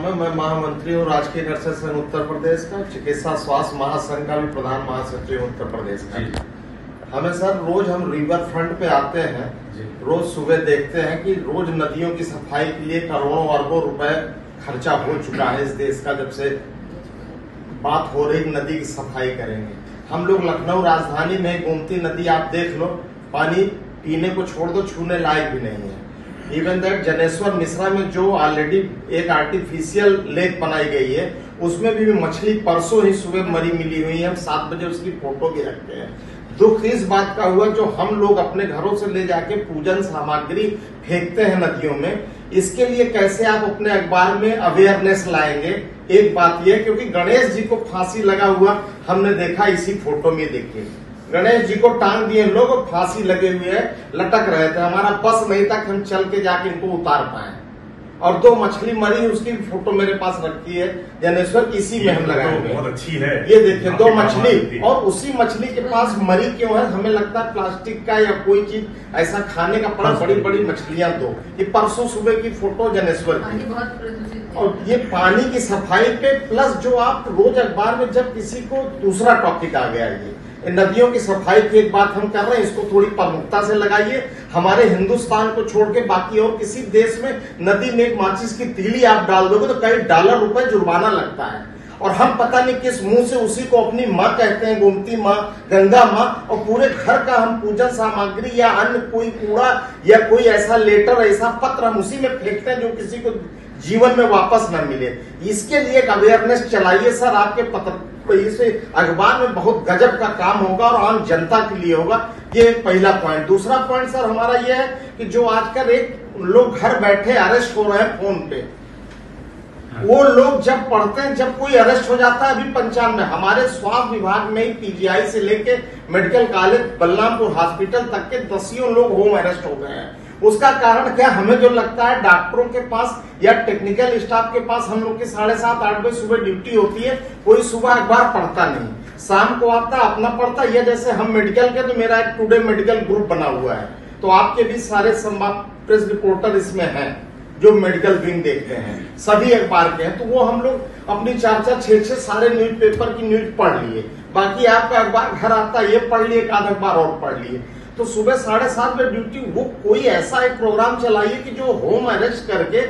है। मैं महामंत्री हूँ राजकीय नर्सेस संघ उत्तर प्रदेश का, चिकित्सा स्वास्थ्य महासंघ का भी प्रधान महासचिव उत्तर प्रदेश का। हमें सर रोज हम रिवर फ्रंट पे आते हैं, रोज सुबह देखते हैं कि रोज नदियों की सफाई के लिए करोड़ों अरबों रुपए खर्चा हो चुका है इस देश का। जब से बात हो रही नदी की सफाई करेंगे, हम लोग लखनऊ राजधानी में गोमती नदी आप देख लो, पानी पीने को छोड़ दो, छूने लायक भी नहीं है। इवन दैट जनेश्वर मिश्रा में जो ऑलरेडी एक आर्टिफिशियल लेक बनाई गई है, उसमें भी मछली परसों ही सुबह मरी मिली हुई है। हम 7 बजे उसकी फोटो भी रखते हैं। दुख इस बात का हुआ जो हम लोग अपने घरों से ले जाके पूजन सामग्री फेंकते हैं नदियों में, इसके लिए कैसे आप अपने अखबार में अवेयरनेस लाएंगे? एक बात यह, क्योंकि गणेश जी को फांसी लगा हुआ हमने देखा, इसी फोटो में देखिए गणेश जी को टांग दिए लोग, फांसी लगे हुए है, लटक रहे थे। हमारा बस नहीं था कि हम चल के जाके इनको उतार पाए। और 2 मछली मरी, उसकी फोटो मेरे पास रखी है जनेश्वर, इसी में हम लगाए हुए। बहुत अच्छी है ये देखिए 2 मछली, और उसी मछली के पास मरी क्यों है? हमें लगता है प्लास्टिक का या कोई चीज ऐसा खाने का पड़ा। बड़ी बड़ी मछलियां 2, ये परसों सुबह की फोटो जनेश्वर की। और ये पानी की सफाई पे प्लस जो आप रोज अखबार में, जब किसी को दूसरा टॉपिक आ गया, ये नदियों की सफाई की एक बात हम कर रहे हैं, इसको थोड़ी प्रमुखता से लगाइए। हमारे हिंदुस्तान को छोड़ के बाकी और किसी देश में नदी में एक माचिस की तीली आप डाल दोगे तो कई डॉलर रुपए जुर्माना लगता है। और हम पता नहीं किस मुंह से उसी को अपनी माँ कहते हैं, गोमती माँ, गंगा माँ, और पूरे घर का हम पूजन सामग्री या अन्य कोई कूड़ा या कोई ऐसा लेटर, ऐसा पत्र हम उसी में फेंकते हैं जो किसी को जीवन में वापस न मिले। इसके लिए एक अवेयरनेस चलाइए सर, आपके पत्र इसे अखबार में बहुत गजब का काम होगा और आम जनता के लिए होगा। ये पहला पॉइंट। दूसरा पॉइंट सर हमारा ये है कि जो आजकल एक लोग घर बैठे अरेस्ट हो रहे हैं फोन पे, वो लोग जब पढ़ते हैं, जब कोई अरेस्ट हो जाता है, अभी 95 हमारे स्वास्थ्य विभाग में ही पीजीआई से लेके मेडिकल कॉलेज बलरामपुर हॉस्पिटल तक के 10 लोग होम अरेस्ट हो गए हैं। उसका कारण क्या? हमें जो लगता है डॉक्टरों के पास या टेक्निकल स्टाफ के पास हम लोग की 7:30-8 बजे सुबह ड्यूटी होती है, कोई सुबह अखबार पढ़ता नहीं, शाम को आता अपना पढ़ता। या जैसे हम मेडिकल के, तो मेरा एक टुडे मेडिकल ग्रुप बना हुआ है, तो आपके भी सारे संवाद प्रेस रिपोर्टर इसमें हैं जो मेडिकल विंग देखते हैं, सभी अखबार के हैं। तो वो हम लोग अपनी 4-4, 6-6 सारे न्यूज़पेपर की न्यूज पढ़ लिए, बाकी आपका अखबार घर आता है, ये पढ़ लिए, एक आध अखबार और पढ़ लिए। तो सुबह 7:30 बजे ड्यूटी, वो कोई ऐसा एक प्रोग्राम चलाइए कि जो होम अरेस्ट करके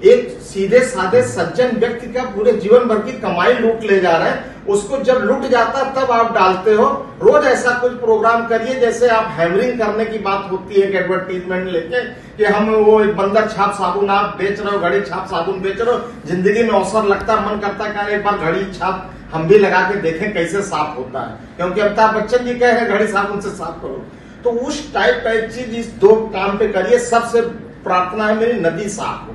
एक सीधे साधे सज्जन व्यक्ति का पूरे जीवन भर की कमाई लूट ले जा रहे हैं, उसको जब लूट जाता तब आप डालते हो। रोज ऐसा कुछ प्रोग्राम करिए, जैसे आप हैमरिंग करने की बात होती है एडवर्टीजमेंट लेके कि हम वो एक बंदर छाप साबुन आप बेच रहे हो, घड़ी छाप साबुन बेच रहे हो, जिंदगी में अवसर लगता है, मन करता है एक बार घड़ी छाप हम भी लगा के देखें कैसे साफ होता है, क्योंकि अमिताभ बच्चन जी कह रहे हैं घड़ी साबुन से साफ करो। तो उस टाइप का एक चीज इस 2 काम पे करिए। सबसे प्रार्थना है मेरी, नदी साफ हो,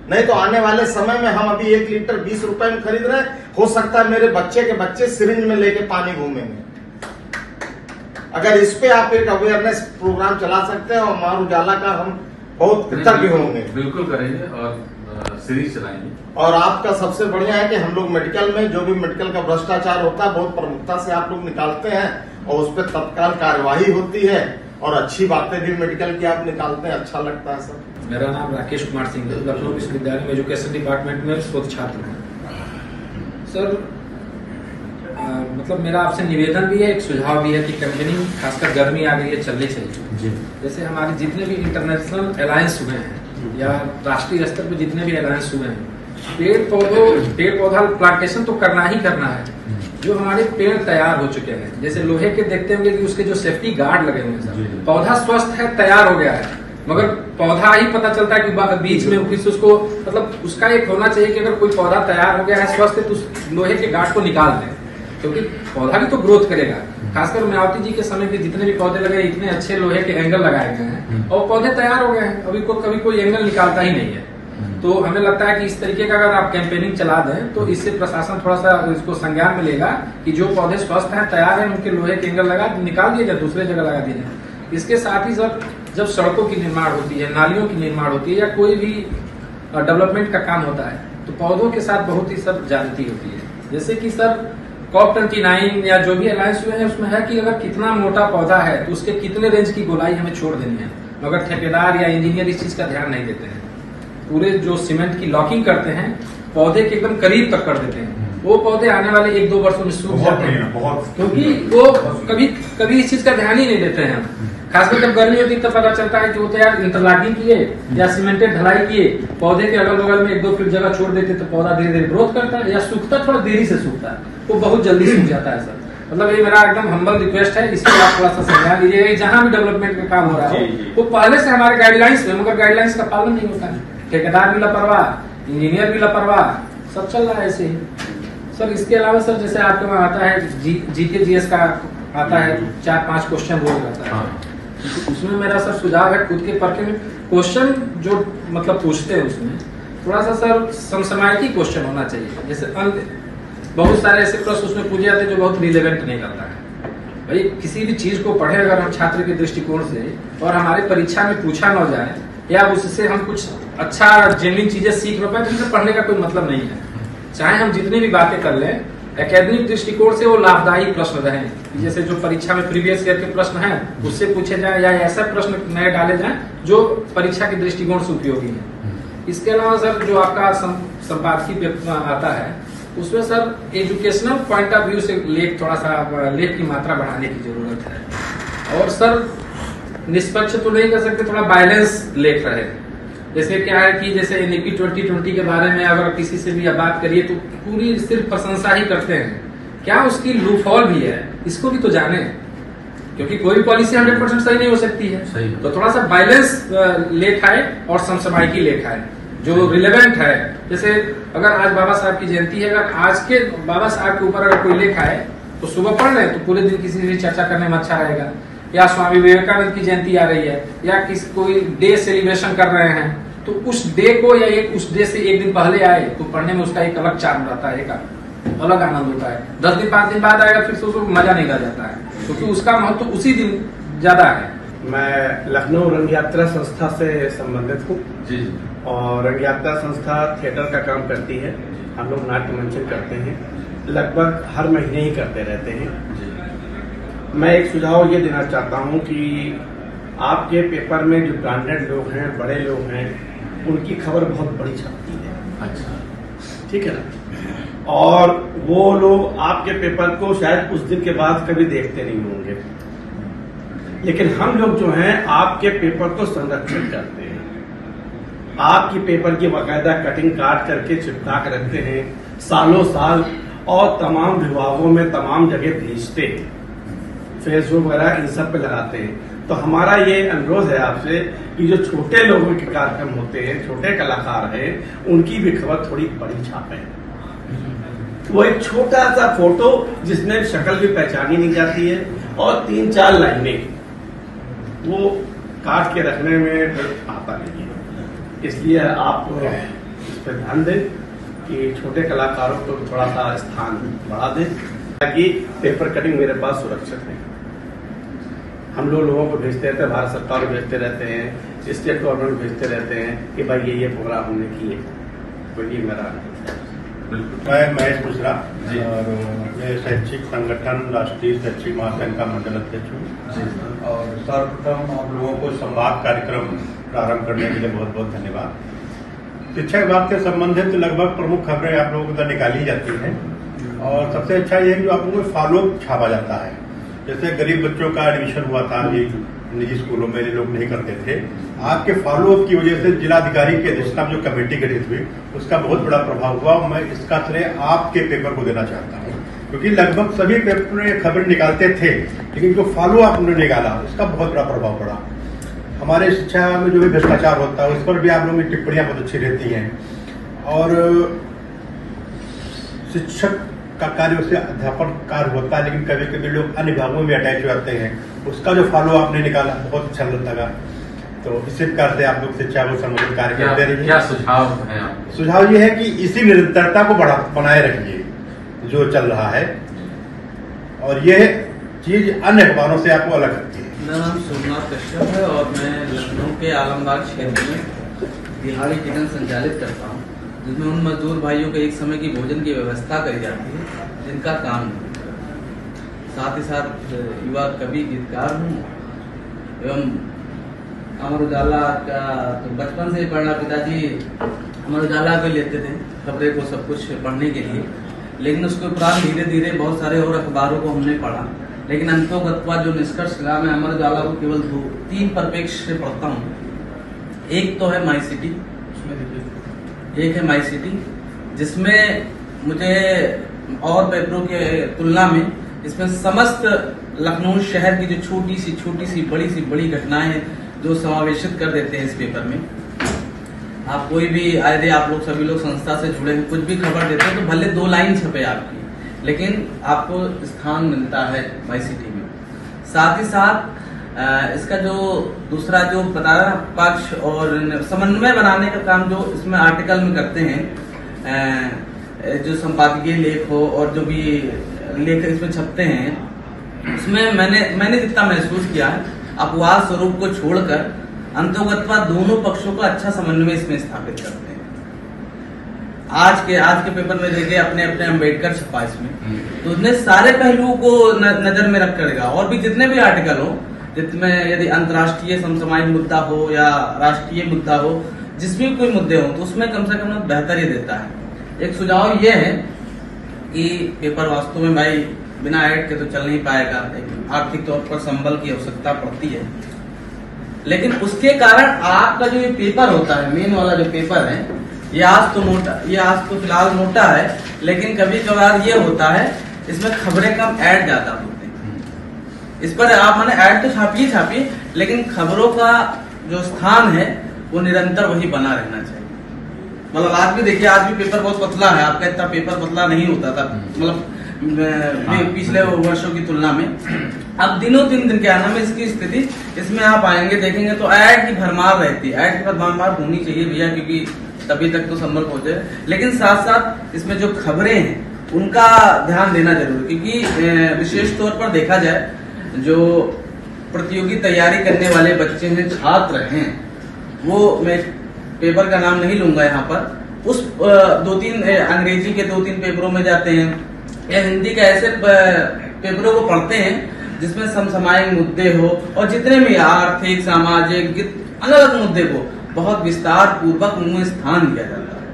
नहीं तो आने वाले समय में हम अभी 1 लीटर 20 रुपए में खरीद रहे हैं, हो सकता है मेरे बच्चे के बच्चे सिरिंज में लेके पानी घूमेंगे। अगर इस पे आप एक अवेयरनेस प्रोग्राम चला सकते हैं, और अमर उजाला का हम बहुत कृतज्ञ होंगे। बिल्कुल करेंगे और सीरीज चलाएंगे। और आपका सबसे बढ़िया है कि हम लोग मेडिकल में जो भी मेडिकल का भ्रष्टाचार होता है, बहुत प्रमुखता से आप लोग निकालते हैं और उस पर तत्काल कार्यवाही होती है, और अच्छी बातें भी मेडिकल की आप निकालते हैं, अच्छा लगता है सर। मेरा नाम राकेश कुमार सिंह है, लखनऊ विश्वविद्यालय में एजुकेशन डिपार्टमेंट में शोध छात्र हूँ सर। मतलब मेरा आपसे निवेदन भी है, एक सुझाव भी है कि कैंपेनिंग खासकर गर्मी आ गई है, चलनी चाहिए। जैसे हमारे जितने भी इंटरनेशनल अलायंस हुए हैं या राष्ट्रीय स्तर पर जितने भी अलायंस हुए हैं, पेड़ पौधा प्लांटेशन तो करना ही करना है। जो हमारे पेड़ तैयार हो चुके हैं, जैसे लोहे के देखते होंगे कि उसके जो सेफ्टी गार्ड लगे हुए हैं सर, पौधा स्वस्थ है, तैयार हो गया है, मगर पौधा ही पता चलता है कि बीच में किसी उसको, मतलब उसका एक होना चाहिए कि अगर कोई पौधा तैयार हो गया है, स्वस्थ है, तो उस लोहे के गार्ड को निकाल दें, क्योंकि पौधा भी तो ग्रोथ करेगा। खासकर मायावती जी के समय के जितने भी पौधे लगे, इतने अच्छे लोहे के एंगल लगाए गए हैं और पौधे तैयार हो गए हैं, कभी कोई एंगल निकालता ही नहीं है। तो हमें लगता है कि इस तरीके का अगर आप कैंपेनिंग चला दें तो इससे प्रशासन थोड़ा सा इसको संज्ञान मिलेगा कि जो पौधे स्वस्थ हैं, तैयार हैं, उनके लोहे के एंगल लगा निकाल दिए जाए, दूसरे जगह लगा दिए जाए। इसके साथ ही जब सड़कों की निर्माण होती है, नालियों की निर्माण होती है, या कोई भी डेवलपमेंट का काम होता है, तो पौधों के साथ बहुत ही सब जानती होती है। जैसे कि सर COP29 या जो भी अलायंस हुए हैं उसमें है कि अगर कितना मोटा पौधा है तो उसके कितने रेंज की गोलाई हमें छोड़ देनी है, मगर ठेकेदार या इंजीनियर इस चीज का ध्यान नहीं देते हैं। पूरे जो सीमेंट की लॉकिंग करते हैं पौधे के एकदम करीब तक कर देते हैं, वो पौधे आने वाले 1-2 वर्षों में सूख जाते हैं, क्योंकि वो कभी इस चीज का ध्यान ही नहीं देते हैं। खासकर जब गर्मी होती है तब पता चलता है कि वो तो यार इंटरलॉकिंग किए या सीमेंटेड ढलाई किए, पौधे के अगल बगल में 1-2 फीट जगह छोड़ देते तो पौधा धीरे धीरे ग्रोथ करता है, या सूखता थोड़ा देरी से सूखता है, वो बहुत जल्दी सूख जाता है सर। मतलब ये मेरा एकदम हम्बल रिक्वेस्ट है, इसको आप थोड़ा सा समझा दीजिएगा। जहां भी डेवलपमेंट का काम हो रहा है वो पहले से हमारे गाइडलाइंस में, मगर गाइडलाइंस का पालन नहीं होता है, ठेकेदार भी लापरवाह, इंजीनियर भी लापरवाह, सब चल रहा है ऐसे ही सर। इसके अलावा सर जैसे आपके वहाँ आता है जीके जीएस का आता है, 4-5 क्वेश्चन रोज आता है, उसमें मेरा सर सुझाव है खुद के परखे में क्वेश्चन जो मतलब पूछते हैं उसमें थोड़ा सा सर समसामयिक क्वेश्चन होना चाहिए। जैसे बहुत सारे ऐसे प्रश्न उसमें पूछे जाते हैं जो बहुत रिलेवेंट नहीं करता है। भाई किसी भी चीज को पढ़े अगर हम छात्र के दृष्टिकोण से और हमारे परीक्षा में पूछा न जाए या उससे हम कुछ अच्छा जेन्युइन चीजें सीख न पाए तो उसे पढ़ने का कोई मतलब नहीं है। चाहे हम जितनी भी बातें कर लें, एकेडमिक दृष्टिकोण से वो लाभदायी प्रश्न रहे, जैसे जो परीक्षा में प्रीवियस ईयर के प्रश्न हैं उससे पूछे जाए या ऐसा प्रश्न नए डाले जाएं जो परीक्षा के दृष्टिकोण से उपयोगी है। इसके अलावा सर जो आपका संपादकीय आता है उसमें sir educational point of view से लेख थोड़ा सा लेख की मात्रा बढ़ाने की जरूरत है, और सर निष्पक्ष तो नहीं कर सकते, थोड़ा बैलेंस लेख रहे। जैसे क्या है कि जैसे एनईपी 2020 के बारे में अगर किसी से भी बात करिए तो पूरी सिर्फ प्रशंसा ही करते हैं, क्या उसकी लूपहॉल भी है इसको भी तो जाने, क्योंकि कोई पॉलिसी 100% सही नहीं हो सकती है। तो थोड़ा सा बैलेंस लेख है और समसामयिकी लेख है जो रिलेवेंट है। जैसे अगर आज बाबा साहब की जयंती है, अगर आज के बाबा साहब के ऊपर अगर कोई लेख है तो सुबह पढ़ रहे तो पूरे दिन किसी से चर्चा करने में अच्छा रहेगा, या स्वामी विवेकानंद की जयंती आ रही है या किसी कोई डे सेलिब्रेशन कर रहे हैं तो उस डे को या उस डे से 1 दिन पहले आए तो पढ़ने में उसका एक अलग चार्म रहता है, एक अलग आनंद होता है। 10 दिन 5 दिन बाद आएगा फिर से उसको मजा नहीं रह जाता है, क्योंकि उसका महत्व तो उसी दिन ज्यादा है। मैं लखनऊ रंग यात्रा संस्था से संबंधित हूँ और रंग यात्रा संस्था थिएटर का काम करती है। हम लोग नाट्य मंचन करते हैं, लगभग हर महीने ही करते रहते हैं। मैं एक सुझाव ये देना चाहता हूँ कि आपके पेपर में जो ब्रांडेड लोग हैं, बड़े लोग हैं, उनकी खबर बहुत बड़ी छपती है। अच्छा, ठीक है ना, और वो लोग आपके पेपर को शायद उस दिन के बाद कभी देखते नहीं होंगे, लेकिन हम लोग जो हैं आपके पेपर को संरक्षित करते हैं। आपकी पेपर की बाकायदा कटिंग काट करके चिपका कर रखते हैं सालों साल, और तमाम विभागों में तमाम जगह भेजते हैं, फेसबुक वगैरह इन सब पे लगाते हैं। तो हमारा ये अनुरोध है आपसे कि जो छोटे लोगों के कार्यक्रम होते हैं, छोटे कलाकार हैं, उनकी भी खबर थोड़ी बड़ी छापें। वो एक छोटा सा फोटो जिसमें शक्ल भी पहचानी नहीं जाती है और 3-4 लाइनें वो काट के रखने में आता नहीं है। इसलिए आप इस पर ध्यान दें कि छोटे कलाकारों को थोड़ा सा स्थान बढ़ा दें ताकि पेपर कटिंग मेरे पास सुरक्षित है। हम लोगों को भेजते रहते हैं, भारत सरकार को भेजते रहते हैं, स्टेट गवर्नमेंट भेजते रहते हैं कि भाई ये प्रोग्राम हमने किए। तो ये मेरा मैं महेश मिश्रा और मैं शैक्षिक संगठन राष्ट्रीय शैक्षिक महासंघ का मंडल अध्यक्ष हूँ। और सर्वप्रथम आप लोगों को संवाद कार्यक्रम प्रारंभ करने के लिए बहुत बहुत धन्यवाद। शिक्षा विभाग से संबंधित लगभग प्रमुख खबरें आप लोगों को तो निकाली जाती हैं, और सबसे अच्छा ये है कि आप लोगों को फॉलोअप छापा जाता है। जैसे गरीब बच्चों का एडमिशन हुआ था, ये निजी स्कूलों में ये लोग नहीं करते थे, आपके फॉलोअप की वजह से जिलाधिकारी की अध्यक्षता में जो कमेटी गठित हुई उसका बहुत बड़ा प्रभाव हुआ। मैं इसका श्रेय आपके पेपर को देना चाहता हूँ, क्योंकि लगभग सभी पेपर में खबर निकालते थे, लेकिन जो फॉलोअप उन्होंने निकाला उसका बहुत बड़ा प्रभाव पड़ा। हमारे शिक्षा में जो भी भ्रष्टाचार होता है उस पर भी आप लोगों की टिप्पणियां बहुत अच्छी रहती हैं, और शिक्षक का कार्य उससे अध्यापन कार्य होता है, लेकिन कभी कभी लोग अन्य विभागों में अटैच हो जाते हैं। उसका जो फॉलो आपने निकाला बहुत अच्छा लगा। तो इसी प्रकार से आप लोग शिक्षा को संबंधित कार्य करते रहिए। क्या सुझाव है? सुझाव ये है कि इसी निरंतरता को बनाए रखिए जो चल रहा है, और यह चीज अन्य अखबारों से आपको अलग रखती है। मेरा नाम सोमनाथ कश्यप है और मैं लखनऊ के आलमबाग क्षेत्र में दिहाड़ी किचन संचालित करता हूँ, जिसमें उन मजदूर भाइयों के एक समय की भोजन की व्यवस्था करी जाती है जिनका काम नहीं। साथ ही साथ युवा कवि गीतकार हूँ एवं अमर उजाला का तो बचपन से ही पढ़ना, पिताजी अमर उजाला को लेते थे खबरें को सब कुछ पढ़ने के लिए, लेकिन उसके उपरांत धीरे धीरे बहुत सारे और अखबारों को हमने पढ़ा, लेकिन अंतोगत्वा जो निष्कर्ष लगा, मैं अमर उजाला को केवल 2-3 परिप्रेक्ष्य से पढ़ता हूँ। एक तो है माई सिटी, एक है माई सिटी, जिसमें मुझे और पेपरों के तुलना में इसमें समस्त लखनऊ शहर की जो छोटी सी बड़ी घटनाएं हैं जो समावेशित कर देते हैं इस पेपर में। आप कोई भी यदि आप लोग सभी लोग संस्था से जुड़े हैं, कुछ भी खबर देते हैं तो भले 2 लाइन छपे आपकी, लेकिन आपको स्थान मिलता है माई सिटी में। साथ ही साथ इसका जो दूसरा जो बता रहा पक्ष और समन्वय बनाने का काम जो इसमें आर्टिकल में करते हैं, जो संपादकीय लेख हो और जो भी लेख इसमें छपते हैं, उसमें मैंने जितना महसूस किया है, अपवाद स्वरूप को छोड़कर अंतोगत्वा दोनों पक्षों का अच्छा समन्वय इसमें स्थापित करते हैं। आज के पेपर में देखिए अपने अम्बेडकर छपा इसमें, तो उसने सारे पहलुओं को नजर में रख करेगा, और भी जितने भी आर्टिकल हो, जिसमें यदि अंतर्राष्ट्रीय समसामयिक मुद्दा हो या राष्ट्रीय मुद्दा हो, जिसमें कोई मुद्दे हो तो उसमें कम से कम बेहतर ही देता है। एक सुझाव यह है कि पेपर वास्तव में भाई बिना ऐड के तो चल नहीं पाएगा, आर्थिक तौर पर संबल की आवश्यकता पड़ती है, लेकिन उसके कारण आपका जो ये पेपर होता है, मेन वाला जो पेपर है, ये आज तो फिलहाल मोटा है, लेकिन कभी कभार ये होता है इसमें खबरें कम ऐड ज्यादा होते हैं। इस पर आप माने ऐड तो छापिए, लेकिन खबरों का जो स्थान है वो निरंतर वही बना रहना चाहिए। मतलब आज भी देखिए, आज भी पेपर बहुत पतला है, आपका इतना पेपर पतला नहीं होता था, मतलब पिछले वर्षों की तुलना में। अब दिनों दिन क्या नाम है इसकी स्थिति, इसमें आप आएंगे देखेंगे तो ऐड की भरमार रहती है। ऐड की भरमार होनी चाहिए भैया, क्योंकि तभी तक तो संभव पहुंचे, लेकिन साथ साथ इसमें जो खबरें हैं उनका ध्यान देना जरूरी, क्योंकि विशेष तौर पर देखा जाए जो प्रतियोगी तैयारी करने वाले बच्चे हैं, छात्र हैं, वो मैं पेपर का नाम नहीं लूंगा यहाँ पर, उस 2-3 अंग्रेजी के 2-3 पेपरों में जाते हैं या हिंदी के ऐसे पेपरों को पढ़ते हैं जिसमें समसामयिक मुद्दे हो, और जितने भी आर्थिक सामाजिक अलग अलग मुद्दे को बहुत विस्तार पूर्वक उनमें स्थान दिया जाता है,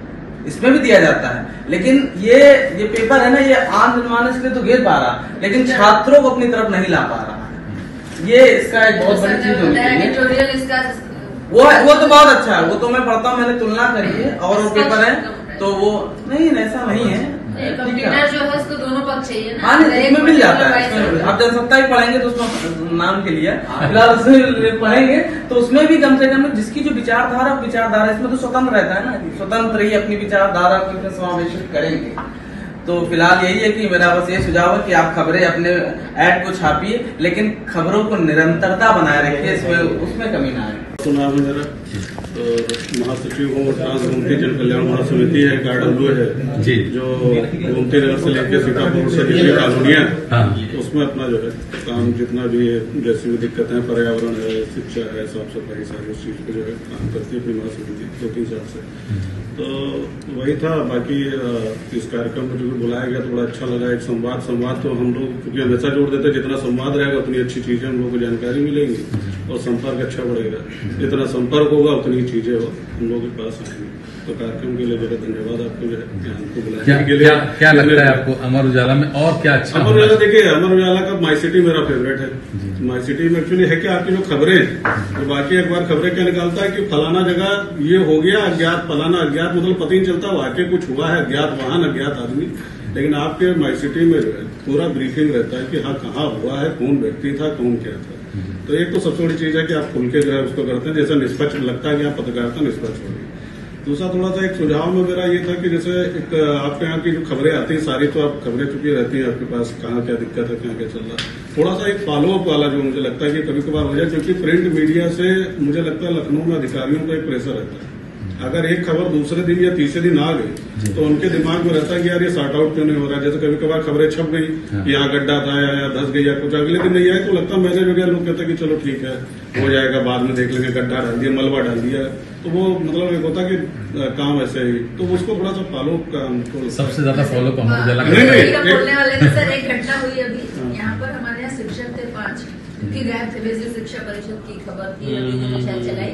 इसमें भी दिया जाता है। लेकिन ये पेपर है ना, ये आम जनमानस के लिए तो घेर पा रहा, लेकिन छात्रों को अपनी तरफ नहीं ला पा रहा है। ये इसका एक बहुत बड़ी चीज होनी चाहिए। वो तो बहुत अच्छा है, वो तो मैं पढ़ता हूँ, मैंने तुलना करी है, और वो पेपर है तो वो नहीं, ऐसा नहीं है, कंप्यूटर जो है उसको दोनों पक्ष चाहिए ना। हाँ, इसमें मिल जाता है। आप जनसत्ता ही पढ़ेंगे तो उसमें नाम के लिए फिलहाल उसमें पढ़ेंगे तो उसमें भी कम से कम जिसकी जो विचारधारा इसमें तो स्वतंत्र रहता है ना, स्वतंत्र ही अपनी विचारधारा को समावेशित करेंगे। तो फिलहाल यही है कि मेरा बस ये सुझाव है कि आप खबरें अपने ऐड को छापिए, लेकिन खबरों को निरंतरता बनाए रखिए, इसमें उसमें कमी ना आए। तो नाम है मेरा, तो महासचिव हूँ ट्रांस गोमती जन कल्याण महासमिति है, गार्डब्लू है जी, जो गोमती नगर से लेकर सीतापुर से जितनी कॉलोनियाँ, उसमें अपना जो है काम जितना भी है, जैसी भी दिक्कतें, पर्यावरण है, शिक्षा है, साफ सफाई, सारी उस चीज पे जो है काम करती है अपनी महासमिति 2-3 साल से। तो वही था, बाकी इस कार्यक्रम में जो भी बुलाया गया तो बड़ा अच्छा लगा। एक संवाद तो हम लोग क्योंकि हमेशा जोड़ देते हैं, जितना संवाद रहेगा उतनी अच्छी चीजें हम लोग को जानकारी मिलेंगी और संपर्क अच्छा बढ़ेगा, जितना संपर्क होगा उतनी चीजें हम लोग के पास आएंगी। तो कार्यक्रम के लिए जो है धन्यवाद आपको, जो है हमको बुलाने के लिए। क्या लगता है आपको अमर उजाला में और क्या अच्छा? अमर उजाला देखिए, अमर उजाला का माई सिटी मेरा फेवरेट है। माई सिटी में एक्चुअली है कि आपकी जो खबरें, तो बाकी अखबार खबरें क्या निकालता है कि फलाना जगह ये हो गया, अज्ञात, फलाना अज्ञात, मतलब पता ही नहीं चलता वाकई कुछ हुआ है, अज्ञात वाहन, अज्ञात आदमी। लेकिन आपके माई सिटी में जो है पूरा ब्रीफिंग रहता है कि हाँ कहाँ हुआ है, कौन व्यक्ति था, कौन क्या था। तो एक तो सबसे बड़ी चीज है कि आप खुल के जो है उसको करते हैं, जैसे निष्पक्ष लगता है कि आप पत्रकारिता निष्पक्ष हो रही है। दूसरा थोड़ा सा एक सुझाव में मेरा ये था कि जैसे एक आपके यहाँ की जो खबरें आती हैं सारी, तो आप खबरें चुकी रहती हैं आपके पास, कहाँ क्या दिक्कत है, कहाँ क्या चल रहा है, थोड़ा सा एक फॉलोअप वाला जो मुझे लगता है कि कभी कभार हो जाए, क्योंकि प्रिंट मीडिया से मुझे लगता है लखनऊ में अधिकारियों का एक प्रेशर रहता है। अगर एक खबर दूसरे दिन या तीसरे दिन आ गई तो उनके दिमाग में रहता है कि यार ये सॉर्ट आउट क्यों नहीं हो रहा है। जैसे कभी कभार खबरें छप गई कि यहाँ गड्ढा था या धस गई या कुछ, अगले दिन नहीं आए तो लगता है मैसेज वगैरह, लोग कहते हैं कि चलो ठीक है हो जाएगा, बाद में देख लेंगे, गड्ढा डाल दिया, मलबा डाल दिया, तो वो मतलब एक होता कि काम ऐसे ही, तो उसको थोड़ा सा फॉलो का हमको सबसे ज्यादा फॉलो का बोलने वाले सर, एक घटना हुई अभी यहाँ पर, हमारे यहाँ शिक्षक थे 5, कि गैर बेसिक शिक्षा परिषद की खबर थी, रवि ने शायद चलाई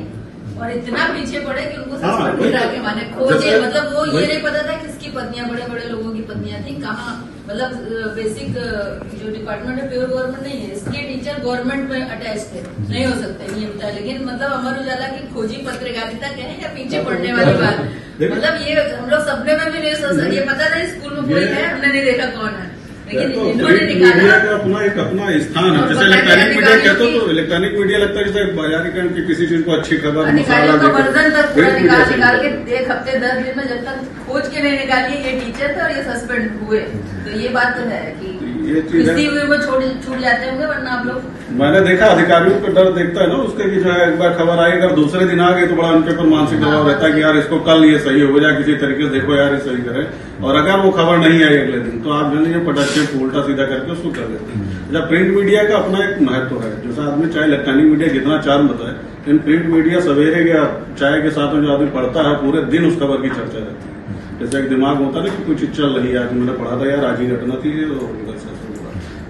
और इतना पीछे पड़े कि उनको सस्पेंड करा के माने खोजे, मतलब वो ये नहीं पता था किसकी पत्नियां, बड़े बड़े लोगों की पत्नियां थी कहाँ, मतलब बेसिक जो डिपार्टमेंट है प्योर गवर्नमेंट नहीं है, इसके टीचर गवर्नमेंट में अटैच थे, नहीं हो सकते नहीं होता। लेकिन मतलब अमर उजाला की खोजी पत्रकारिता कहें या पीछे पड़ने वाली बात, मतलब ये हम लोग सपने में भी नहीं सोच सकते। ये पता नहीं स्कूल में कोई है, हमने नहीं देखा कौन है, लेकिन इन्होंने निकाला। का अपना एक अपना स्थान है, जैसे इलेक्ट्रॉनिक मीडिया कहते हो तो इलेक्ट्रॉनिक मीडिया लगता है जैसे बाजारीकरण की किसी चीज को अच्छी खबर अधिकारियों का वर्जन तक पूरा निकाल के 1 हफ्ते 10 दिन में जब तक खोज के नहीं निकालिए ये टीचर थे और ये सस्पेंड हुए, तो ये बात तो है कि किसी में छूट जाते होंगे, वरना आप लोग। मैंने देखा अधिकारियों का डर देखता है ना उसके कि जो है एक बार खबर आई अगर दूसरे दिन आ गई तो बड़ा उनके ऊपर मानसिक दबाव रहता है कि यार इसको कल ये सही हो जाए किसी तरीके से, देखो यार ये सही करे, और अगर वो खबर नहीं आई अगले दिन तो आप जानिए पटाखे उल्टा सीधा करके उसको कर देते हैं। जब प्रिंट मीडिया का अपना एक महत्व है, जैसा आदमी चाहे इलेक्ट्रॉनिक मीडिया कितना चार्म बताए, लेकिन प्रिंट मीडिया सवेरे या चाय के साथ में जो आदमी पढ़ता है पूरे दिन उस खबर की चर्चा रहती है। जैसे एक दिमाग होता है ना कि कुछ चल रही है, आज मैंने पढ़ा था यार आज ही घटना थी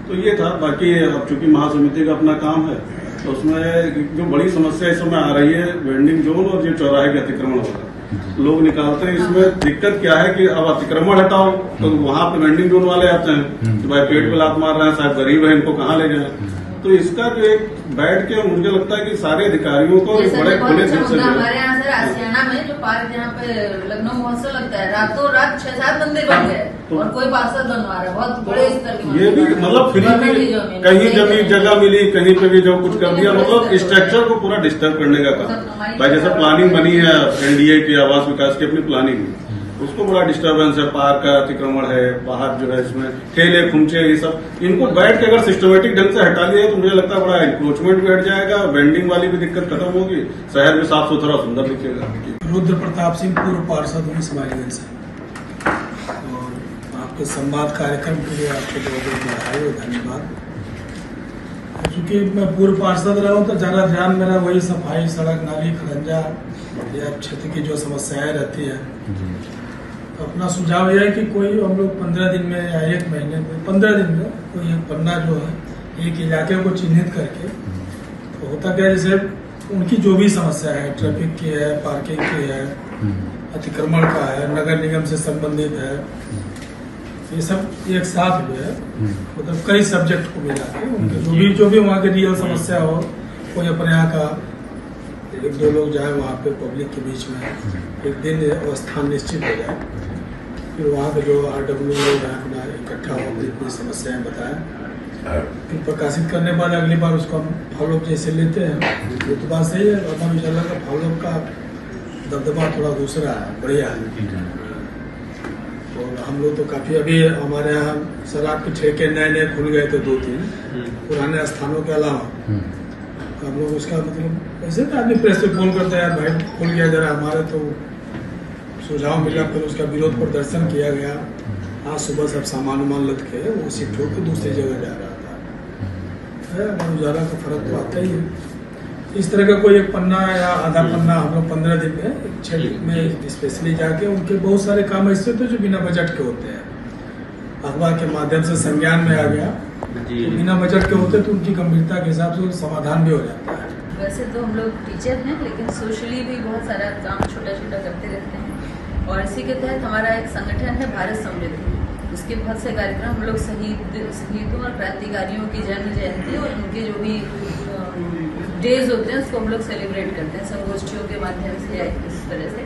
तो ये था। बाकी अब चूंकि महासमिति का अपना काम है तो उसमें जो बड़ी समस्या इस समय आ रही है वेंडिंग जोन और जो चौराहे के अतिक्रमण वाला लोग निकालते हैं, इसमें दिक्कत क्या है कि अब अतिक्रमण हटाओ तो वहां पे वेंडिंग जोन वाले आते हैं तो भाई पेट पे लात मार रहे हैं, साहब गरीब है इनको कहाँ ले जाए। तो इसका जो एक बैठ के मुझे लगता है कि सारे अधिकारियों को बड़े खुले दिल से हमारे यहाँ सर आसियाना में जो पार्क जहाँ पे लखनऊ महोत्सव लगता है, रातों रात 6-7 मंदिर बन गए और कोई पार्षद बनवा रहा है, बहुत बड़े स्तर के। ये भी मतलब फ्री में कहीं जमीन जगह मिली कहीं पे भी जो कुछ कर दिया, मतलब स्ट्रक्चर को पूरा डिस्टर्ब करने का काम। भाई जैसे प्लानिंग बनी है एनडीए की आवास विकास की अपनी प्लानिंग, उसको बड़ा डिस्टर्बेंस है, पार्क का अतिक्रमण है, बाहर जो है इसमें ठेले खुमचे ये सब, इनको बैठ के अगर सिस्टमेटिक ढंग से हटा लिया तो मुझे लगता है बड़ा इंक्रोचमेंट भी हट जाएगा, वेंडिंग वाली भी दिक्कत खत्म होगी, शहर भी साफ सुथरा सुंदर दिखेगा। रुद्र प्रताप सिंह पूर्व पार्षद हूँ समाजगंज से, और आपके संवाद कार्यक्रम के लिए आपको बहुत बहुत धन्यवाद। चूंकि मैं पूर्व पार्षद रहा हूँ तो ज्यादा ध्यान मेरा वही सफाई, सड़क, नाली, खरंजा या क्षेत्र की जो समस्याएं रहती है, अपना सुझाव यह है कि कोई हम लोग 15 दिन में या 1 महीने में 15 दिन में कोई एक पन्ना जो है एक इलाके को चिन्हित करके, तो होता क्या जैसे उनकी जो भी समस्या है, ट्रैफिक की है, पार्किंग की है, अतिक्रमण का है, नगर निगम से संबंधित है, ये सब एक साथ जो है मतलब कई सब्जेक्ट को मिला के उनके जो भी वहाँ की रियल समस्या हो, कोई अपने यहाँ का 1-2 लोग जाए वहाँ पे पब्लिक के बीच में एक दिन और स्थान निश्चित हो जाए, फिर वहाँ पे जो RW लोग अपना इकट्ठा होकर अपनी समस्याएं बताएं, फिर प्रकाशित करने के बाद अगली बार उसको हम फॉलोअप जैसे लेते हैं। ये तो बात सही है, अमर उजाला का फॉलोअप का दबदबा थोड़ा दूसरा है, बढ़िया है। और हम लोग तो काफी अभी हमारे यहाँ शराब के ठेके नए खुल गए थे 2-3 पुराने स्थानों के अलावा, हम लोग उसका मतलब ऐसे तो आदमी प्रेस पे फोन करता है यार भाई खुल गया जरा हमारे, तो सुझाव मिला, फिर उसका विरोध प्रदर्शन किया गया। आज सुबह सब सामान उमान लद के वो शिफ्ट होकर दूसरी जगह जा रहा था। उजाला का फर्क तो आता ही है। इस तरह का कोई एक पन्ना या आधा पन्ना हम लोग 15 दिन में क्षेत्र में स्पेशली जाके उनके बहुत सारे काम ऐसे थे जो बिना बजट के होते हैं, अखबार के माध्यम से संज्ञान में आ गया, तो बिना बजट के होते तो उनकी गंभीरता के हिसाब से समाधान भी हो जाता है। वैसे तो हम लोग टीचर हैं, लेकिन सोशली भी बहुत सारा काम छोटा छोटा करते रहते हैं, और इसी के तहत हमारा एक संगठन है भारत समृद्धि, उसके बहुत से कार्यक्रम हम लोग शहीदों और क्रांतिकारियों की जन्म जयंती और उनके जो भी डेज होते हैं उसको हम लोग सेलिब्रेट करते हैं संगोष्ठियों के माध्यम से या इस तरह से।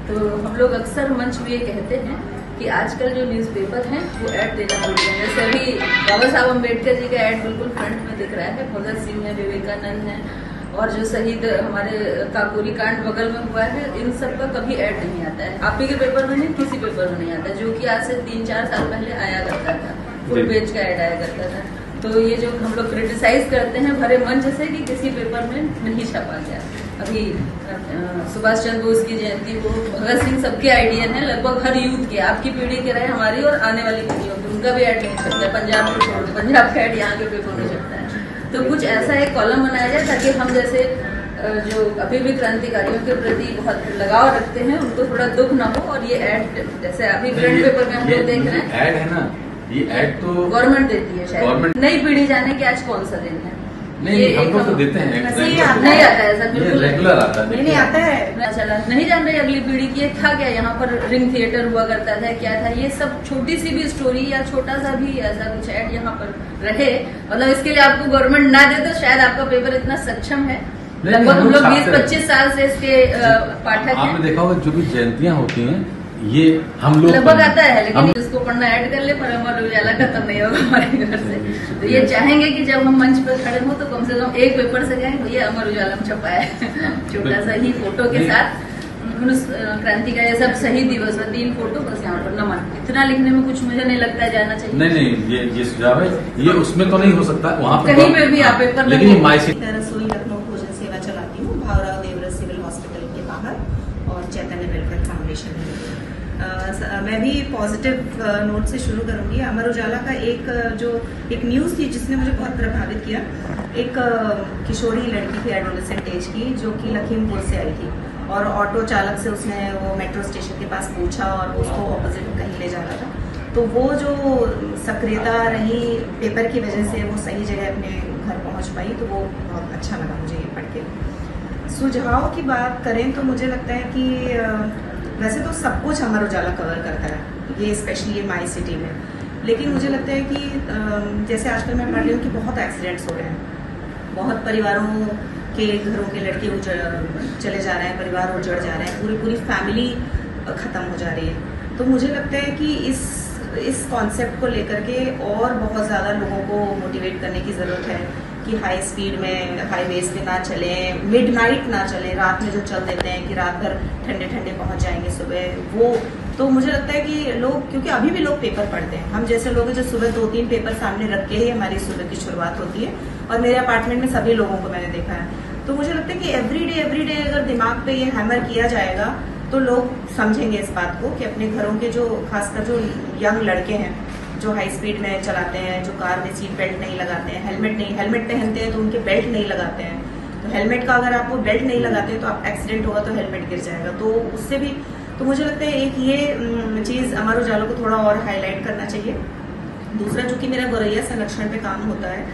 तो हम लोग अक्सर मंच में ये कहते हैं कि आजकल जो न्यूज़पेपर हैं वो ऐड देना भूल गए हैं। जैसे अभी बाबा साहब अम्बेडकर जी का ऐड बिल्कुल फ्रंट में दिख रहा है, भगत सिंह है, विवेकानंद है, और जो शहीद हमारे काकोरी कांड बगल में हुआ है, इन सब का कभी ऐड नहीं आता है। आप ही के पेपर में नहीं, किसी पेपर में नहीं आता, जो कि आज से 3-4 साल पहले आया करता था, फुल पेज का ऐड आया करता था। तो ये जो हम लोग क्रिटिसाइज करते हैं भरे मंच से कि किसी पेपर में नहीं छपा गया। अभी सुभाष चंद्र बोस की जयंती को भगत सिंह सबके आइडियन है, लगभग हर यूथ के, आपकी पीढ़ी के रहे, हमारी और आने वाली पीढ़ियों की, उनका भी ऐड नहीं छपता है। पंजाब को छोड़, पंजाब का ऐड यहाँ के पेपर में छपता है। तो कुछ ऐसा एक कॉलम बनाया जाए ताकि हम जैसे जो अभी भी क्रांतिकारियों के प्रति बहुत लगाव रखते हैं उनको थोड़ा दुख न हो। और ये ऐड जैसे अभी फ्रंट पेपर में हम लोग देख रहे हैं, ऐड है ना, ये ऐड तो गवर्नमेंट देती है, शायद नई पीढ़ी जाने की आज कौन सा दिन है, नहीं, हम लोग तो देते हैं नहीं आता है सर, बिल्कुल रेगुलर आता है। नहीं आता है। चला नहीं जान रही अगली पीढ़ी की था क्या, यहाँ पर रिंग थिएटर हुआ करता था, क्या था ये सब, छोटी सी भी स्टोरी या छोटा सा भी ऐसा कुछ ऐड यहाँ पर रहे, मतलब इसके लिए आपको गवर्नमेंट ना दे तो शायद आपका पेपर इतना सक्षम है। लगभग हम लोग 20-25 साल से इसके पाठक हैं। आपने देखा होगा जो भी जयंतियाँ होती हैं ये हम लोग लगभग आता है, लेकिन इसको पढ़ना ऐड कर ले, पर अमर उजाला खत्म नहीं होगा हमारे घर से। तो ये चाहेंगे कि जब हम मंच पर खड़े हो तो कम से कम एक पेपर से कहें भैया अमर उजाला में छपा है, छोटा सा ही फोटो के साथ क्रांति का ये सब शहीद दिवस है, 3 फोटो बस यहाँ पर नमन। इतना लिखने में कुछ मुझे नहीं लगता है जाना चाहिए। नहीं ये सुझाव है, ये उसमें तो नहीं हो सकता वहाँ पर कहीं में भी आप पेपर, लेकिन माइसी रसोई लखनऊ भोजन सेवा चलाती हूँ भावराव देवरस सिविल हॉस्पिटल के बाहर, और चैतन्य वेलफेयर फाउंडेशन है। मैं भी पॉजिटिव नोट से शुरू करूंगी। अमर उजाला का एक न्यूज़ थी जिसने मुझे बहुत प्रभावित किया। एक किशोरी लड़की थी एडोलेसेंट एज की, जो कि लखीमपुर से आई थी, और ऑटो चालक से उसने वो मेट्रो स्टेशन के पास पूछा और उसको ऑपोजिट कहीं ले जा रहा था। तो वो जो सक्रियता रही पेपर की वजह से वो सही जगह अपने घर पहुंच पाई, तो वो बहुत अच्छा लगा मुझे ये पढ़ के। सुझाव की बात करें तो मुझे लगता है कि वैसे तो सब कुछ अमर उजाला कवर करता है, ये स्पेशली ये माई सिटी में, लेकिन मुझे लगता है कि जैसे आजकल मैं पढ़ रही हूँ कि बहुत एक्सीडेंट्स हो रहे हैं, बहुत परिवारों के घरों के लड़के चले जा रहे हैं, परिवार उजड़ जा रहे हैं, पूरी फैमिली ख़त्म हो जा रही है। तो मुझे लगता है कि इस कॉन्सेप्ट को लेकर के और बहुत ज़्यादा लोगों को मोटिवेट करने की ज़रूरत है कि हाई स्पीड में हाईवेज पे ना चलें, मिडनाइट ना चलें, रात में जो चल देते हैं कि रात भर ठंडे ठंडे पहुंच जाएंगे सुबह, वो तो मुझे लगता है कि लोग, क्योंकि अभी भी लोग पेपर पढ़ते हैं, हम जैसे लोग हैं जो सुबह 2-3 पेपर सामने रख के ही हमारी सुबह की शुरुआत होती है, और मेरे अपार्टमेंट में सभी लोगों को मैंने देखा है। तो मुझे लगता है कि एवरीडे अगर दिमाग पे ये हैमर किया जाएगा तो लोग समझेंगे इस बात को कि अपने घरों के जो खासकर जो यंग लड़के हैं जो हाई स्पीड में चलाते हैं, जो कार में सीट बेल्ट नहीं लगाते हैं, हेलमेट पहनते हैं तो उनके बेल्ट नहीं लगाते हैं, तो हेलमेट का अगर आपको बेल्ट नहीं लगाते तो आप एक्सीडेंट होगा तो हेलमेट गिर जाएगा, तो उससे भी, तो मुझे लगता है एक ये चीज़ अमर उजाला को थोड़ा और हाईलाइट करना चाहिए। दूसरा, जो कि मेरा गोरैया संरक्षण पे काम होता है,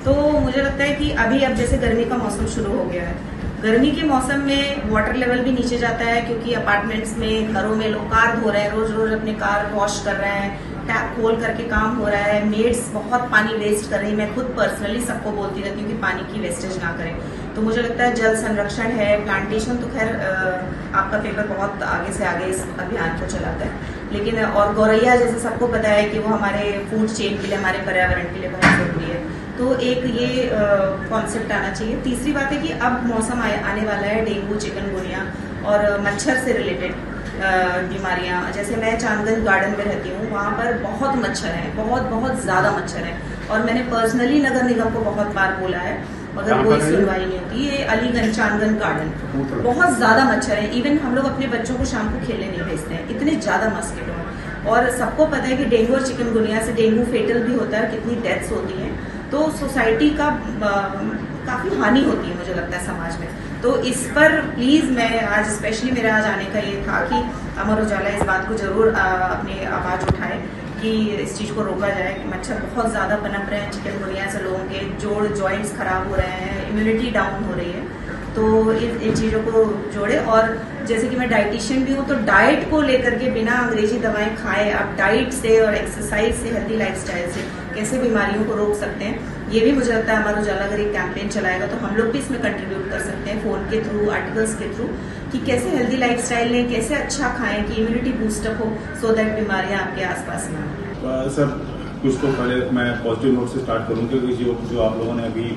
तो मुझे लगता है कि अब जैसे गर्मी का मौसम शुरू हो गया है, गर्मी के मौसम में वाटर लेवल भी नीचे जाता है, क्योंकि अपार्टमेंट्स में, घरों में लोग कार धो रहे हैं, रोज अपने कार वॉश कर रहे हैं, टैप खोल करके काम हो रहा है, मेड्स बहुत पानी वेस्ट कर रही है। मैं खुद पर्सनली सबको बोलती रहती हूँ कि पानी की वेस्टेज ना करें। तो मुझे लगता है जल संरक्षण है, प्लांटेशन, तो खैर आपका पेपर बहुत आगे से आगे इस अभियान को चलाता है, लेकिन और गौरैया जैसे सबको पता है कि वो हमारे फूड चेन के लिए, हमारे पर्यावरण के लिए बहुत जरूरी है, तो एक ये कॉन्सेप्ट आना चाहिए। तीसरी बात है कि अब मौसम आने वाला है डेंगू, चिकनगुनिया और मच्छर से रिलेटेड बीमारियां। जैसे मैं चांदगंज गार्डन में रहती हूँ, वहाँ पर बहुत मच्छर हैं, बहुत ज़्यादा मच्छर हैं, और मैंने पर्सनली नगर निगम को बहुत बार बोला है, मगर कोई सुनवाई नहीं होती। ये अलीगंज चांदगंज गार्डन, बहुत ज़्यादा मच्छर है, इवन हम लोग अपने बच्चों को शाम को खेलने नहीं भेजते हैं, इतने ज़्यादा मस्किटो हैं। और सबको पता है कि डेंगू और चिकनगुनिया से डेंगू फेटल भी होता है, कितनी डेथ्स होती हैं, तो सोसाइटी का काफ़ी हानि होती है मुझे लगता है समाज में। तो इस पर प्लीज़, मैं आज स्पेशली मेरा आज आने का ये था कि अमर उजाला इस बात को जरूर अपनी आवाज़ उठाए कि इस चीज़ को रोका जाए कि मच्छर बहुत ज़्यादा पनप रहे हैं, चिकनगुनिया से लोगों के जॉइंट्स खराब हो रहे हैं, इम्यूनिटी डाउन हो रही है, तो इन चीज़ों को जोड़े। और जैसे कि मैं डाइटिशियन भी हूँ, तो डाइट को लेकर के बिना अंग्रेजी दवाएं खाए आप डाइट से और एक्सरसाइज से, हेल्दी लाइफस्टाइल से कैसे बीमारियों को रोक सकते हैं, ये भी मुझे लगता है अमर उजाला अगर एक कैंपेन चलाएगा तो हम लोग भी इसमें कंट्रीब्यूट कर सकते हैं, फोन के थ्रू, आर्टिकल्स के थ्रू, कि कैसे हेल्दी लाइफस्टाइल लें, कैसे अच्छा खाएं कि इम्यूनिटी बूस्टअप हो, सो दैट बीमारियां आपके आसपास ना हो। सर, कुछ तो पहले मैं पॉजिटिव नोट से स्टार्ट करूँ, क्योंकि जो आप लोगों ने अभी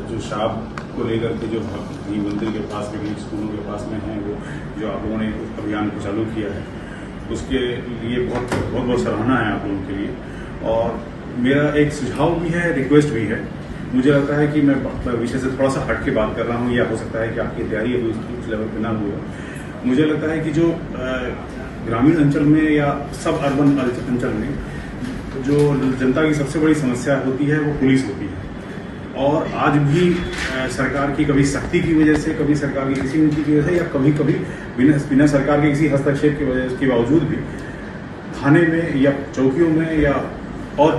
जो शाब को लेकर के जो मंदिर के पास में, स्कूलों के पास में है, वो जो आप लोगों ने अभियान को चालू किया है, उसके लिए बहुत सराहना है आप लोगों के लिए। और मेरा एक सुझाव भी है, रिक्वेस्ट भी है। मुझे लगता है कि मैं विषय से थोड़ा सा हट के बात कर रहा हूँ, या हो सकता है कि आपकी तैयारी अभी उस लेवल पे ना हुई। मुझे लगता है कि जो ग्रामीण अंचल में या सब अर्बन अंचल में जो जनता की सबसे बड़ी समस्या होती है वो पुलिस होती है, और आज भी सरकार की कभी सख्ती की वजह से, कभी सरकार की किसी नीति की वजह से, या कभी बिना सरकार के किसी हस्तक्षेप की वजह के बावजूद भी थाने में या चौकियों में या और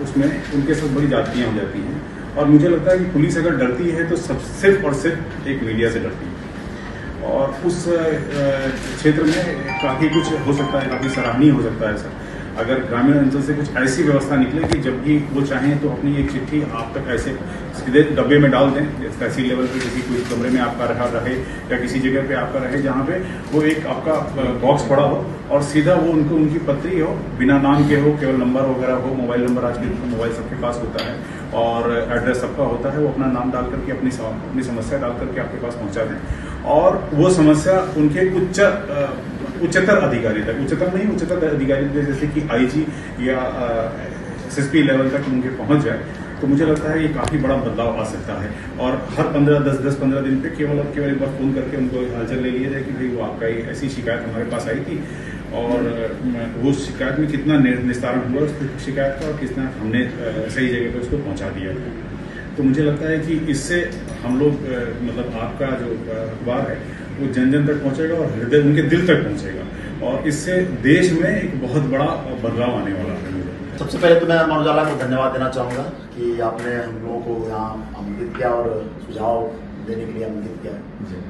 उसमें उनके साथ बड़ी जातियाँ हो जाती हैं, और मुझे लगता है कि पुलिस अगर डरती है तो सिर्फ और सिर्फ एक मीडिया से डरती है। और उस क्षेत्र में काफ़ी कुछ हो सकता है, काफ़ी सराहनीय हो सकता है सर, अगर ग्रामीण अंचल से कुछ ऐसी व्यवस्था निकले कि जब भी वो चाहें तो अपनी एक चिट्ठी आप तक ऐसे सीधे डब्बे में डाल दें, तहसील लेवल पे किसी कोई कमरे में आपका रहे या किसी जगह पे आपका रहे जहाँ पे वो एक आपका बॉक्स पड़ा हो और सीधा वो उनको उनकी पत्री हो, बिना नाम के हो, केवल नंबर वगैरह हो, मोबाइल नंबर आज के मोबाइल सबके पास होता है और एड्रेस सबका होता है, वो अपना नाम डाल करके अपनी समस्या डाल करके आपके पास पहुँचा दें और वो समस्या उनके उच्चतर अधिकारी तक, उच्चतर अधिकारी जैसे कि IG या SSP लेवल तक उनके पहुंच जाए, तो मुझे लगता है ये काफ़ी बड़ा बदलाव आ सकता है। और हर 10-15 दिन पे केवल एक बार फ़ोन करके उनको हालचाल ले लिया जाए कि भाई वो आपका ऐसी शिकायत हमारे पास आई थी और वो शिकायत में कितना निस्तारण हुआ उस शिकायत का और कितना हमने सही जगह पर उसको पहुँचा दिया। तो मुझे लगता है कि इससे हम लोग मतलब आपका जो अखबार है वो जन जन तक पहुंचेगा और हृदय उनके दिल तक पहुंचेगा और इससे देश में एक बहुत बड़ा बदलाव आने वाला है। सबसे पहले तो मैं अमर उजाला को धन्यवाद देना चाहूँगा कि आपने हम लोगों को यहाँ आमंत्रित किया और सुझाव देने के लिए आमंत्रित किया।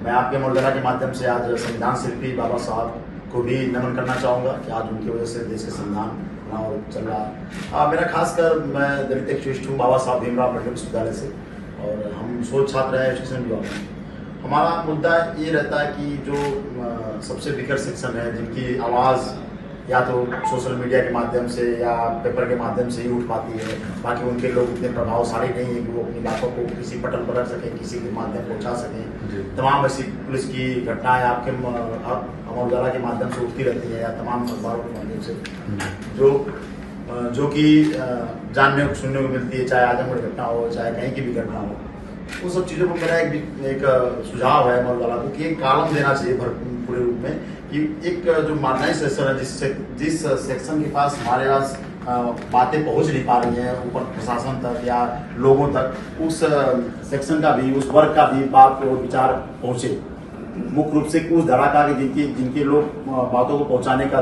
मैं आपके अमर उजाला के माध्यम से आज संविधान शिल्पी बाबा साहब को भी नमन करना चाहूँगा कि आज उनकी वजह से देश के संविधान और चल रहा। मेरा खासकर मैं दलित एक्टिविस्ट हूँ बाबा साहब भीमराव अम्बेडकर विश्वविद्यालय से और हम शोध छात्र हैं एजुकेशन विभाग में। हमारा मुद्दा ये रहता है कि जो सबसे वीकर सेक्शन है जिनकी आवाज़ या तो सोशल मीडिया के माध्यम से या पेपर के माध्यम से ही उठ पाती है, बाकी उनके लोग इतने प्रभावशाली नहीं है कि वो अपनी बातों को किसी पटल पर रख सकें, किसी के माध्यम पहुँचा सकें। तमाम ऐसी पुलिस की घटनाएं आपके अमर उजाला के माध्यम से उठती रहती है या तमाम अखबारों के माध्यम से जो कि जानने को सुनने को मिलती है, चाहे आजमगढ़ घटना हो चाहे कहीं की भी घटना हो। उन सब चीज़ों को मेरा एक सुझाव है अमर उजाला को कि एक कॉलम देना चाहिए पूरे रूप में कि एक जो मार्जिनाइज सेक्शन है जिस सेक्शन के पास हमारे पास बातें पहुंच नहीं पा रही हैं ऊपर प्रशासन तक या लोगों तक, उस सेक्शन का भी, उस वर्ग का भी बात और विचार पहुंचे। मुख्य रूप से उस धड़ाका के जिनके लोग बातों को पहुंचाने का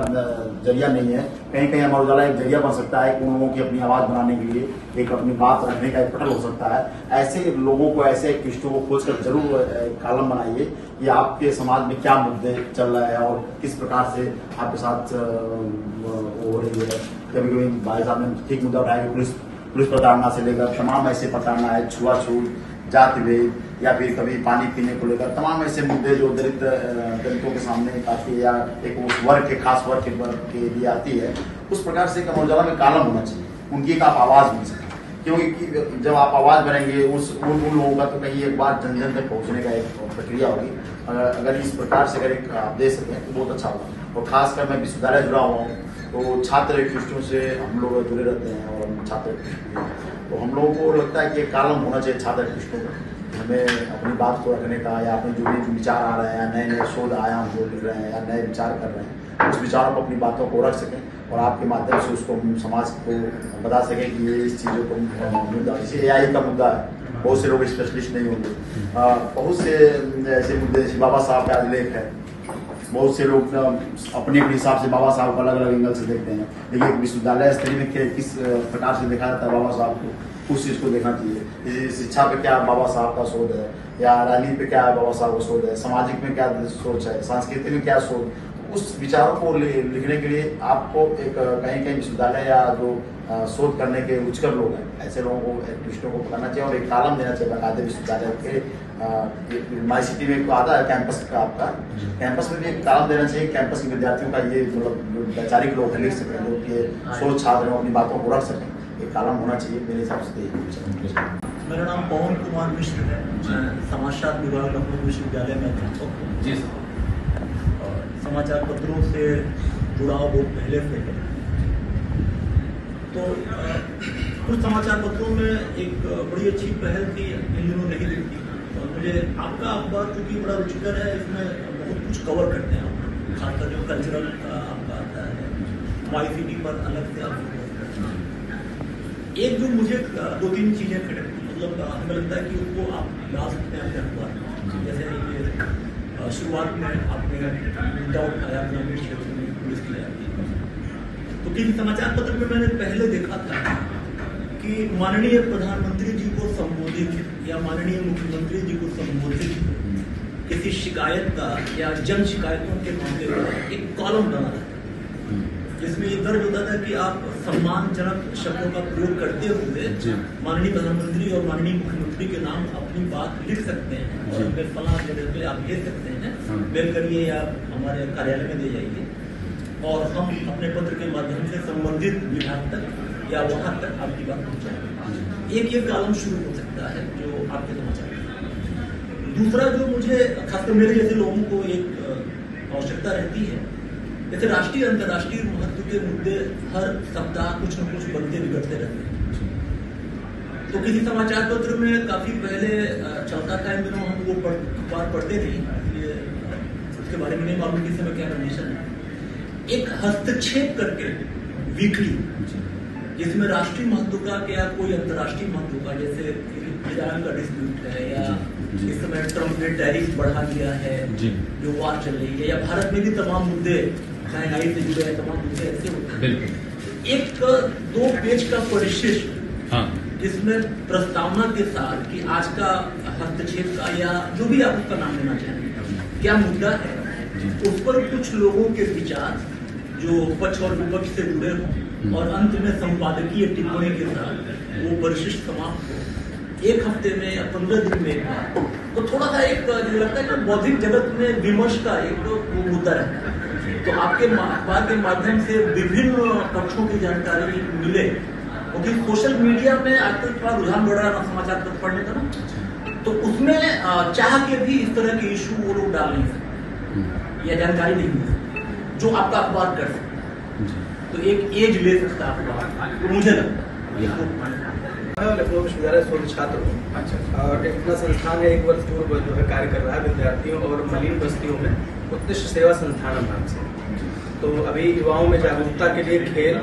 जरिया नहीं है, कहीं कहीं अमर उजाला एक जरिया बन सकता है उन लोगों की अपनी आवाज बनाने के लिए, एक अपनी बात रखने का एक पटल हो सकता है। ऐसे लोगों को, ऐसे एक्टिविस्टों को खोजकर जरूर कॉलम बनाइए कि आपके समाज में क्या मुद्दे चल रहे हैं और किस प्रकार से आपके साथ हो रही है। कभी कभी भाई साहब ने ठीक मुद्दा उठाया कि पुलिस प्रताड़ना से लेकर तमाम ऐसे प्रताड़ना है, छुआछूत, जाति भेद या फिर कभी पानी पीने को लेकर तमाम ऐसे मुद्दे जो दलितों के सामने आती है या एक उस वर्ग के खास वर्ग के लिए आती है, उस प्रकार से अमर उजाला में कॉलम होना चाहिए, उनकी एक आप आवाज बन सकें। क्योंकि जब आप आवाज बनेंगे उन लोगों का तो कहीं एक बार जन जन तक पहुंचने का एक प्रक्रिया होगी। अगर इस प्रकार से अगर एक आप दे सकें तो बहुत अच्छा होगा। और खासकर मैं विश्वविद्यालय जुड़ा हुआ हूँ तो छात्र एक्टिविस्टों से हम लोग जुड़े रहते हैं और हम छात्र तो हम लोगों को लगता है कि एक कॉलम होना चाहिए छात्र एक्टिविस्टों को, हमें अपनी बात को रखने का या अपने जो भी विचार आ रहे हैं या नए नए शोध आयाम जो लिख रहे हैं या नए विचार कर रहे हैं, उस विचारों को अपनी बातों को रख सकें और आपके माध्यम से उसको समाज को बता सकें कि ये इस चीज़ों को मुद्दा, जैसे AI का मुद्दा है, बहुत से लोग स्पेशलिस्ट नहीं होंगे, बहुत से ऐसे मुद्दे जैसे बाबा साहब का आज लेख है, बहुत से लोग अपने हिसाब से बाबा साहब को अलग अलग एंगल से देखते हैं, लेकिन विश्वविद्यालय स्तरीय में किस प्रकार से देखा जाता है बाबा साहब को, उस चीज़ को देखना चाहिए। शिक्षा पे क्या बाबा साहब का शोध है या राजनीति पे क्या बाबा साहब का शोध है, सामाजिक में क्या सोच है, संस्कृति में क्या सोच, उस विचारों को लिखने के लिए आपको एक कहीं कहीं विश्वविद्यालय या जो शोध करने के रुचिकर लोग हैं, ऐसे लोगों को एक्टिविस्टों को पकड़ना चाहिए और एक कॉलम देना चाहिए बाकायदे विश्वविद्यालय के। माई सिटी में एक आता है कैंपस का, आपका कैंपस में भी एक कॉलम देना चाहिए, कैंपस के विद्यार्थियों का ये मतलब वैचारिक लोग लिख सकें, जो कि शोध छात्र अपनी बातों को रख सकें, एक कॉलम होना चाहिए मेरे हिसाब से। मेरा नाम पवन कुमार मिश्र है, मैं समाचार विभाग लखनऊ विश्वविद्यालय में अध्यापक हूँ जी। समाचार पत्रों से जुड़ाव बहुत पहले से है, तो कुछ समाचार पत्रों में एक बड़ी अच्छी पहल थी, इन दिनों नहीं दिखती, और मुझे आपका अखबार चूँकि बड़ा रुचिकर है, इसमें बहुत कुछ कवर करते हैं आप, खासकर जो कल्चरल आपका आता है, माई सिटी पर अलग से आप एक जो मुझे 2-3 चीज़ें मतलब हमें लगता है कि उसको आप ला सकते हैं अपने अखबार में। जैसे ये शुरुआत में आपने मुद्दा उठाया ग्रामीण क्षेत्र में पुलिस की जाती है, तो किसी समाचार पत्र में मैंने पहले देखा था कि माननीय प्रधानमंत्री जी को लिखित या माननीय मुख्यमंत्री जी को संबोधित किसी शिकायत का या जन शिकायतों के मामले में एक कॉलम बना था जिसमें ये दर्ज होता था कि आप सम्मानजनक शब्दों का प्रयोग करते हुए माननीय प्रधानमंत्री और माननीय मुख्यमंत्री के नाम अपनी बात लिख सकते हैं और फिर फलां जगह पे आप भेज सकते हैं, मेल करिए या हमारे कार्यालय में दे जाइए और हम अपने पत्र के माध्यम से संबंधित विभाग तक या वहां तक आपकी बात पहुंचाएंगे। एक ये कॉलम शुरू हो सकता है जो आपके समाचार। दूसरा जो मुझे खासकर मेरे जैसे लोगों को एक आवश्यकता रहती है, जैसे राष्ट्रीय अंतर्राष्ट्रीय महत्व के मुद्दे हर सप्ताह कुछ न कुछ बनते बिगड़ते रहते हैं। तो किसी समाचार पत्र में काफी पहले चलता था, इन दिनों हम वो अखबार पढ़ते नहीं, उसके बारे में नहीं मालूम किस समय क्या कंडीशन है, एक हस्तक्षेप करके वीकली जिसमें राष्ट्रीय महत्व का या कोई अंतर्राष्ट्रीय महत्व का, जैसे ईरान का डिस्प्यूट है या इस समय ट्रम्प ने टैरिफ बढ़ा दिया है जो वार चल रही है, या भारत में भी तमाम मुद्दे महंगाई से जुड़े हैं, तमाम मुद्दे ऐसे होते हैं। एक 2 पेज का परिशिष्ट जिसमें प्रस्तावना के साथ कि आज का हस्तक्षेप का या जो भी आप उसका नाम लेना चाहेंगे क्या मुद्दा है, उस पर कुछ लोगों के विचार जो पक्ष और विपक्ष से जुड़े हों और अंत में संपादकीय टिप्पणी के साथ वो परिशिष्ट समाप्त हो, 1 हफ्ते में या 15 दिन में, तो थोड़ा सा एक मुझे लगता है कि बौद्धिक जगत में विमर्श का एक वो मुद्दा रहता है। तो आपके अखबार के माध्यम से विभिन्न पक्षों की जानकारी मिले, क्योंकि सोशल मीडिया में आजकल थोड़ा रुझान बढ़ रहा है समाचार पत्र पढ़ने का ना, तो उसमें चाह के भी इस तरह के इशू वो लोग डाल नहीं सकते या जानकारी नहीं मिल सकती जो आपका अखबार कर सकता है। तो एक एज ले सकता है अखबार, तो मुझे लगता है लखनऊ विश्वविद्यालय शोध छात्र हूँ और एक अपना संस्थान है, 1 वर्ष पूर्व जो है कार्य कर रहा है विद्यार्थियों और मलिन बस्तियों में उत्कृष्ट सेवा संस्थान नाम से। तो अभी युवाओं में जागरूकता के लिए खेल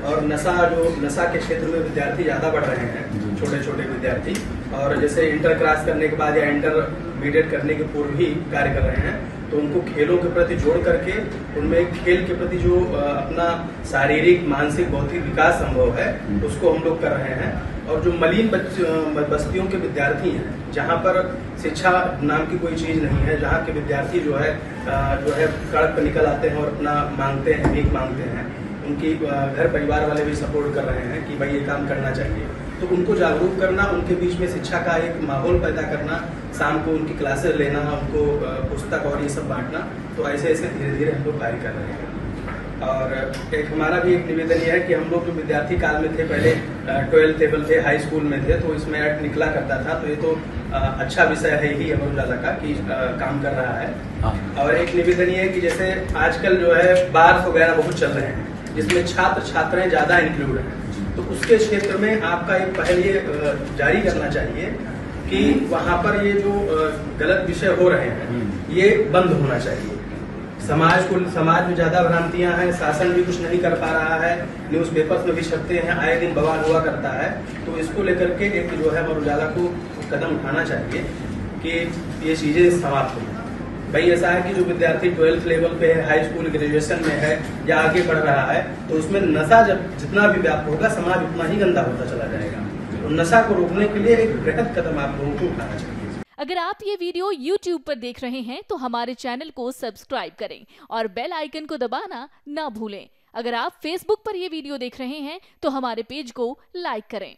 और नशा के क्षेत्र में विद्यार्थी ज़्यादा बढ़ रहे हैं, छोटे छोटे विद्यार्थी, और जैसे इंटर क्रॉस करने के बाद या इंटरमीडिएट करने के पूर्व भी कार्य कर रहे हैं, तो उनको खेलों के प्रति जोड़ करके उनमें खेल के प्रति जो अपना शारीरिक मानसिक बौद्धिक विकास संभव है उसको हम लोग कर रहे हैं। और जो मलिन बस्तियों के विद्यार्थी हैं, जहाँ पर शिक्षा नाम की कोई चीज़ नहीं है, जहाँ के विद्यार्थी जो है सड़क पर निकल आते हैं और अपना मांगते हैं, भीख मांगते हैं, उनकी घर परिवार वाले भी सपोर्ट कर रहे हैं कि भाई ये काम करना चाहिए, तो उनको जागरूक करना, उनके बीच में शिक्षा का एक माहौल पैदा करना, शाम को उनकी क्लासेस लेना, उनको पुस्तक और ये सब बांटना, तो ऐसे ऐसे धीरे धीरे हम लोग कार्य कर रहे हैं। और एक हमारा भी एक निवेदन ये है कि हम लोग जो विद्यार्थी काल में थे, पहले 12th लेवल थे, हाई स्कूल में थे, तो इसमें ऐड निकला करता था, तो ये तो अच्छा विषय है ही अमर उजाला का कि काम कर रहा है। और एक निवेदन ये है कि जैसे आजकल जो है बार्स वगैरह बहुत चल रहे हैं जिसमें छात्र छात्राएं ज्यादा इंक्लूड हैं, तो उसके क्षेत्र में आपका एक पहल ये जारी करना चाहिए कि वहाँ पर ये जो गलत विषय हो रहे हैं ये बंद होना चाहिए। समाज में ज्यादा भ्रांतियां हैं, शासन भी कुछ नहीं कर पा रहा है, न्यूज़पेपर्स में भी छपते हैं, आए दिन बवाल हुआ करता है, तो इसको लेकर के एक जो है अमर उजाला को कदम उठाना चाहिए कि ये चीजें समाप्त हो। भाई ऐसा है कि जो विद्यार्थी 12th लेवल पे है, हाई स्कूल ग्रेजुएशन में है या आगे बढ़ रहा है, तो उसमें नशा जब जितना भी व्याप्त होगा समाज उतना ही गंदा होता चला जाएगा। तो नशा को रोकने के लिए एक बृहद कदम आप लोगों को उठाना चाहिए। अगर आप ये वीडियो YouTube पर देख रहे हैं तो हमारे चैनल को सब्सक्राइब करें और बेल आइकन को दबाना ना भूलें। अगर आप Facebook पर ये वीडियो देख रहे हैं तो हमारे पेज को लाइक करें।